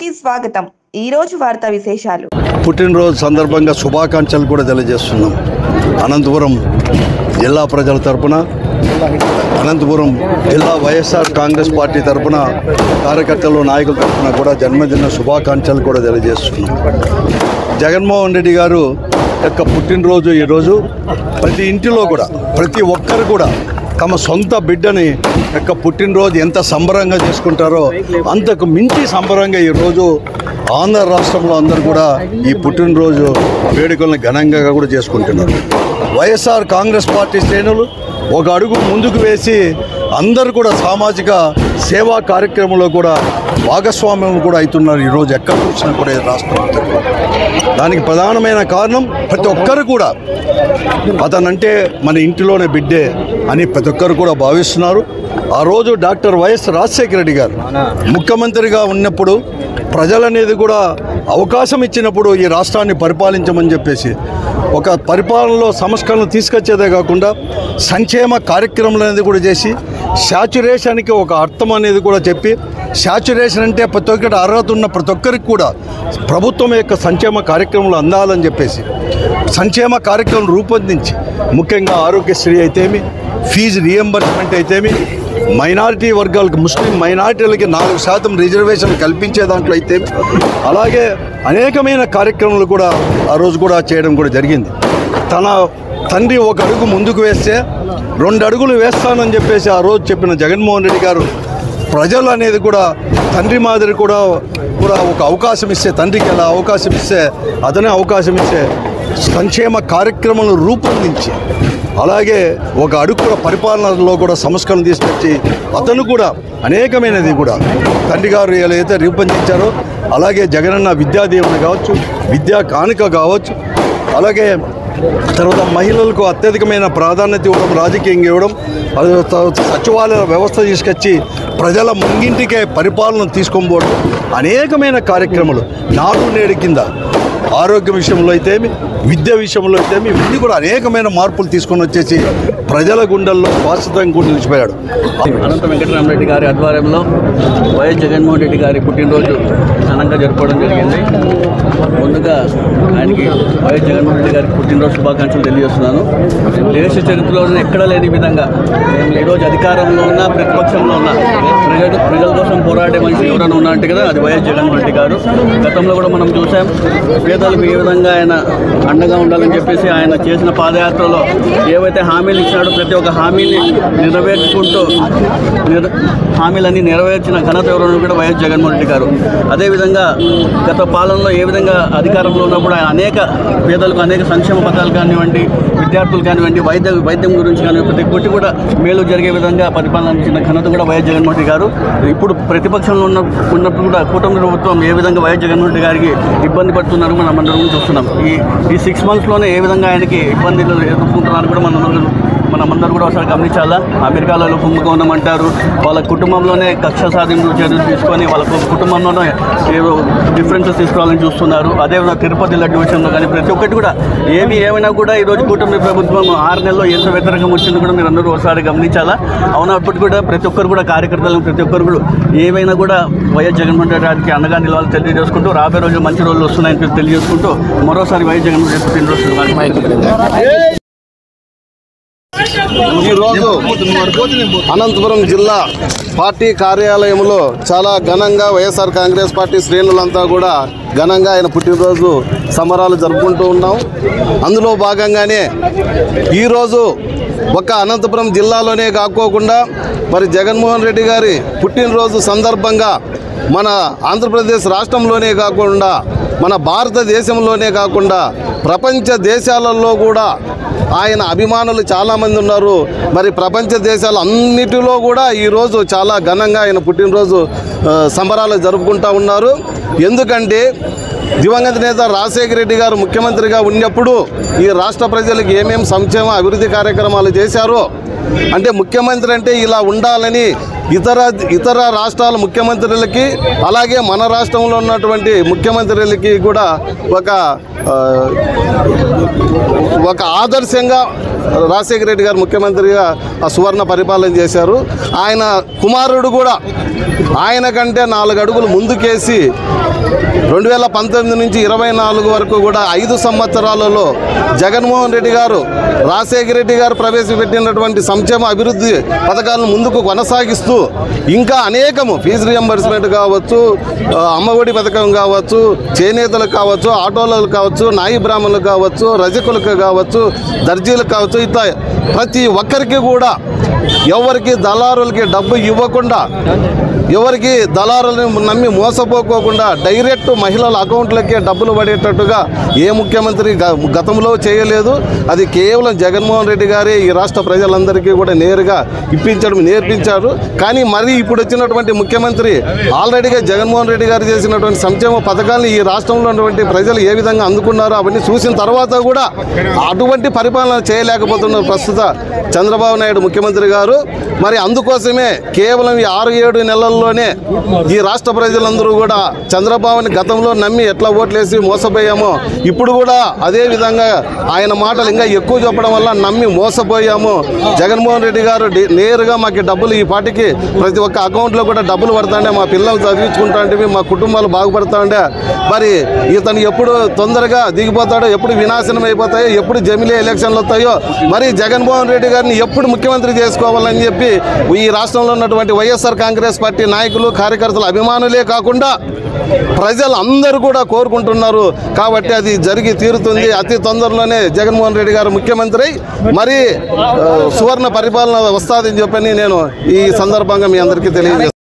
కి స్వాగతం. ఈ రోజు వార్తా విశేషాలు. పుట్టినరోజు సందర్భంగా శుభాకాంక్షలు కూడా తెలియజేస్తున్నాం. అనంతపురం జిల్లా ప్రజల తరపున, అనంతపురం జిల్లా వైఎస్ఆర్ కాంగ్రెస్ పార్టీ తరపున, కార్యకర్తలు నాయకుల తరపున కూడా జన్మదిన శుభాకాంక్షలు కూడా తెలియజేస్తున్నాం. జగన్మోహన్ రెడ్డి గారు యొక్క పుట్టినరోజు ఈరోజు ప్రతి ఇంటిలో కూడా ప్రతి ఒక్కరు కూడా తమ సొంత బిడ్డని యొక్క పుట్టినరోజు ఎంత సంబరంగా చేసుకుంటారో అంతకు మించి సంబరంగా ఈరోజు ఆంధ్ర రాష్ట్రంలో అందరూ కూడా ఈ పుట్టినరోజు వేడుకలను ఘనంగా కూడా చేసుకుంటున్నారు. వైఎస్ఆర్ కాంగ్రెస్ పార్టీ శ్రేణులు ఒక అడుగు ముందుకు వేసి అందరూ కూడా సామాజిక సేవా కార్యక్రమంలో కూడా భాగస్వామ్యం కూడా అవుతున్నారు. ఈరోజు ఎక్కడ చూసినా కూడా రాష్ట్రంలో దానికి ప్రధానమైన కారణం ప్రతి ఒక్కరు కూడా అతనంటే మన ఇంటిలోనే బిడ్డే అని ప్రతి ఒక్కరు కూడా భావిస్తున్నారు. ఆ రోజు డాక్టర్ వైఎస్ రాజశేఖర రెడ్డి గారు ముఖ్యమంత్రిగా ఉన్నప్పుడు ప్రజలనేది కూడా అవకాశం ఇచ్చినప్పుడు ఈ రాష్ట్రాన్ని పరిపాలించమని చెప్పేసి ఒక పరిపాలనలో సంస్కరణలు తీసుకొచ్చేదే కాకుండా సంక్షేమ కార్యక్రమాలు అనేది కూడా చేసి శాచ్యురేషన్కి ఒక అర్థం అనేది కూడా చెప్పి, శాచ్యురేషన్ అంటే ప్రతి ఒక్కటి అర్హత ఉన్న ప్రతి ఒక్కరికి కూడా ప్రభుత్వం యొక్క సంక్షేమ కార్యక్రమాలు అందాలని చెప్పేసి సంక్షేమ కార్యక్రమం రూపొందించి ముఖ్యంగా ఆరోగ్యశ్రీ అయితేమి, ఫీజు రియంబర్స్మెంట్ అయితేమి, మైనారిటీ వర్గాలకు ముస్లిం మైనారిటీలకి 4% రిజర్వేషన్ కల్పించే దాంట్లో అయితే అలాగే అనేకమైన కార్యక్రమాలు కూడా ఆ రోజు కూడా చేయడం కూడా జరిగింది. తన తండ్రి ఒక అడుగు ముందుకు వేస్తే 2 అడుగులు వేస్తానని చెప్పేసి ఆ రోజు చెప్పిన జగన్మోహన్ రెడ్డి గారు ప్రజలు అనేది కూడా తండ్రి మాదిరి కూడా ఒక అవకాశం ఇస్తే, తండ్రికి ఎలా అవకాశం ఇస్తే అతనే అవకాశం ఇస్తే సంక్షేమ కార్యక్రమాలను రూపొందించి అలాగే ఒక అడుగు కూడా పరిపాలనలో కూడా సంస్కరణ తీసుకొచ్చి అతను కూడా అనేకమైనది కూడా తండ్రి గారు ఏదైతే రూపొందించారో అలాగే జగనన్న విద్యాదీవెన కావచ్చు, విద్యా కానుక కావచ్చు, అలాగే తర్వాత మహిళలకు అత్యధికమైన ప్రాధాన్యత ఇవ్వడం, రాజకీయంగా ఇవ్వడం, సచివాలయ వ్యవస్థ తీసుకొచ్చి ప్రజల ముంగింటికే పరిపాలన తీసుకొని పోవడం, అనేకమైన కార్యక్రమాలు నాడు నేడు కింద ఆరోగ్య విషయంలో అయితేమి, విద్య విషయంలో అయితేమి ఇవన్నీ కూడా అనేకమైన మార్పులు తీసుకొని వచ్చేసి ప్రజల గుండెల్లో శాశ్వతంగా కూడా నిలిచిపోయాడు. అనంత వెంకటరామరెడ్డి గారి ఆధ్వర్యంలో వైఎస్ జగన్మోహన్ రెడ్డి గారి పుట్టినరోజు ఘనంగా జరుపుకోవడం జరిగింది. ముందుగా ఆయనకి వైఎస్ జగన్మోహన్ రెడ్డి గారికి పుట్టినరోజు శుభాకాంక్షలు తెలియజేస్తున్నాను. దేశ చరిత్రలోనే ఎక్కడ లేని విధంగా మేము ఈరోజు అధికారంలో ఉన్న ప్రతిపక్షంలో ఉన్న ప్రజల కోసం పోరాడే మనిషి ఎవరైనా ఉన్నట్టు కదా అది వైఎస్ జగన్మోహన్ రెడ్డి గారు. గతంలో కూడా మనం చూసాం పేదలకు ఏ విధంగా ఆయన అండగా ఉండాలని చెప్పేసి ఆయన చేసిన పాదయాత్రలో ఏవైతే హామీలు ఇచ్చినాడో ప్రతి ఒక్క హామీని నెరవేర్చుకుంటూ హామీలన్నీ నెరవేర్చిన ఘనత ఎవరైనా కూడా వైఎస్ జగన్మోహన్ రెడ్డి గారు. అదేవిధంగా గత పాలనలో ఏ విధంగా అధికారంలో ఉన్నప్పుడు ఆయన అనేక పేదలకు అనేక సంక్షేమ పథకాలు కానివ్వండి, విద్యార్థులు కానివ్వండి, వైద్యం గురించి కానివ్వండి ప్రతి ఒక్కటి కూడా మేలు జరిగే విధంగా పరిపాలన ఘనత కూడా వైఎస్ జగన్మోహన్ రెడ్డి గారు. ఇప్పుడు ప్రతిపక్షంలో ఉన్నప్పుడు కూడా కూటమి ప్రభుత్వం ఏ విధంగా వైఎస్ జగన్మోహన్ రెడ్డి గారికి ఇబ్బంది పడుతున్నారు మనం అందరం చూస్తున్నాం. ఈ 6 monthsలోనే ఏ విధంగా ఆయనకి ఇబ్బందులు ఎదుర్కొంటున్నారు కూడా మనమందరూ కూడా ఒకసారి గమనించాలా. అమెరికాలో కుంభకోణం అంటారు, వాళ్ళ కుటుంబంలోనే కక్ష సాధింపు చర్యలు తీసుకొని వాళ్ళ కుటుంబంలోనే ఏదో డిఫరెన్సెస్ తీసుకోవాలని చూస్తున్నారు. అదేవిధంగా తిరుపతి లడ్డు విషయంలో కానీ ప్రతి ఒక్కటి కూడా ఏమైనా కూడా ఈరోజు కూటమి ప్రభుత్వం 6 నెలల్లో ఎంత వ్యతిరేకం వచ్చింది కూడా మీరు అందరూ ఒకసారి గమనించాలా. అవునప్పటికీ కూడా ప్రతి ఒక్కరు కూడా కార్యకర్తలు ప్రతి ఒక్కరు కూడా ఏమైనా కూడా వైఎస్ జగన్మోహన్ రెడ్డి గారికి అండగా నిలవాలని తెలియజేసుకుంటూ రాబోయే రోజులు మంచి రోజులు వస్తున్నాయని తెలియజేసుకుంటూ మరోసారి వైఎస్ జగన్మోహన్ రెడ్డి పుట్టినరోజు. ఈరోజు అనంతపురం జిల్లా పార్టీ కార్యాలయంలో చాలా ఘనంగా వైఎస్ఆర్ కాంగ్రెస్ పార్టీ శ్రేణులంతా కూడా ఘనంగా ఆయన పుట్టినరోజు సంబరాలు జరుపుకుంటూ ఉన్నాం. అందులో భాగంగానే ఈరోజు ఒక్క అనంతపురం జిల్లాలోనే కాకోకుండా మరి జగన్మోహన్ రెడ్డి గారి పుట్టినరోజు సందర్భంగా మన ఆంధ్రప్రదేశ్ రాష్ట్రంలోనే కాకుండా మన భారతదేశంలోనే కాకుండా ప్రపంచ దేశాలలో కూడా ఆయన అభిమానులు చాలామంది ఉన్నారు. మరి ప్రపంచ దేశాలు అన్నిటిలో కూడా ఈరోజు చాలా ఘనంగా ఆయన పుట్టినరోజు సంబరాలు జరుపుకుంటూ ఉన్నారు. ఎందుకంటే దివంగత నేత రాజశేఖర రెడ్డి గారు ముఖ్యమంత్రిగా ఉన్నప్పుడు ఈ రాష్ట్ర ప్రజలకు ఏమేమి సంక్షేమ అభివృద్ధి కార్యక్రమాలు చేశారో అంటే ముఖ్యమంత్రి అంటే ఇలా ఉండాలని ఇతర రాష్ట్రాల ముఖ్యమంత్రులకి అలాగే మన రాష్ట్రంలో ఉన్నటువంటి ముఖ్యమంత్రులకి కూడా ఒక ఆదర్శంగా రాజశేఖర రెడ్డి గారు ముఖ్యమంత్రిగా ఆ సువర్ణ పరిపాలన చేశారు. ఆయన కుమారుడు కూడా ఆయన కంటే 4 అడుగులు ముందుకేసి 2019 నుంచి 24 వరకు కూడా 5 సంవత్సరాలలో జగన్మోహన్ రెడ్డి గారు రాజశేఖర రెడ్డి గారు ప్రవేశపెట్టినటువంటి సంక్షేమ అభివృద్ధి పథకాలను ముందుకు కొనసాగిస్తూ ఇంకా అనేకము ఫీజు రియంబర్స్మెంట్ కావచ్చు, అమ్మఒడి పథకం కావచ్చు, చేనేతలకు కావచ్చు, ఆటోలకు కావచ్చు, నాయి బ్రాహ్మణులకు కావచ్చు, రజకులకు కావచ్చు, దర్జీలకు కావచ్చు, ఇట్లా ప్రతి ఒక్కరికి కూడా ఎవరికి దళారులకి డబ్బు ఇవ్వకుండా, ఎవరికి దళారులను నమ్మి మోసపోకోకుండా డైరెక్ట్ మహిళల అకౌంట్లకే డబ్బులు పడేటట్టుగా ఏ ముఖ్యమంత్రి గతంలో చేయలేదు. అది కేవలం జగన్మోహన్ రెడ్డి గారే ఈ రాష్ట్ర ప్రజలందరికీ కూడా నేరుగా నేర్పించారు. కానీ మరి ఇప్పుడు వచ్చినటువంటి ముఖ్యమంత్రి ఆల్రెడీగా జగన్మోహన్ రెడ్డి గారు చేసినటువంటి సంక్షేమ పథకాలను ఈ రాష్ట్రంలో ఉన్నటువంటి ప్రజలు ఏ విధంగా అందుకున్నారో అవన్నీ చూసిన తర్వాత కూడా అటువంటి పరిపాలన చేయలేకపోతున్నారు ప్రస్తుత చంద్రబాబు నాయుడు ముఖ్యమంత్రి గారు. మరి అందుకోసమే కేవలం ఈ 6-7 నెలల్లోనే ఈ రాష్ట్ర ప్రజలందరూ కూడా చంద్రబాబుని గతంలో నమ్మి ఎట్లా ఓట్లేసి మోసపోయామో ఇప్పుడు కూడా అదే విధంగా ఆయన మాటలు ఇంకా ఎక్కువ చెప్పడం వల్ల నమ్మి మోసపోయాము. జగన్మోహన్ రెడ్డి గారు నేరుగా మాకు డబ్బులు ఈ పార్టీకి ప్రతి ఒక్క అకౌంట్లో కూడా డబ్బులు పడతాండే, మా పిల్లలు చదివించుకుంటాంటే, మా కుటుంబాలు బాగుపడతాండే. మరి ఇతను ఎప్పుడు తొందరగా దిగిపోతాడో, ఎప్పుడు వినాశనం అయిపోతాయో, ఎప్పుడు జమిలీ ఎలక్షన్లు వస్తాయో, మరి జగన్మోహన్ రెడ్డి గారిని ఎప్పుడు ముఖ్యమంత్రి చేసుకోవాలని చెప్పి ఈ రాష్ట్రంలో ఉన్నటువంటి వైఎస్ఆర్ కాంగ్రెస్ పార్టీ నాయకులు, కార్యకర్తలు, అభిమానులే కాకుండా ప్రజలందరూ కూడా కోరుకుంటున్నారు. కాబట్టి అది జరిగి తీరుతుంది. అతి తొందరలోనే జగన్మోహన్ రెడ్డి గారు ముఖ్యమంత్రి మరి సువర్ణ పరిపాలన వస్తుందని చెప్పని నేను ఈ సందర్భంగా మీ అందరికీ తెలియజేస్తాను.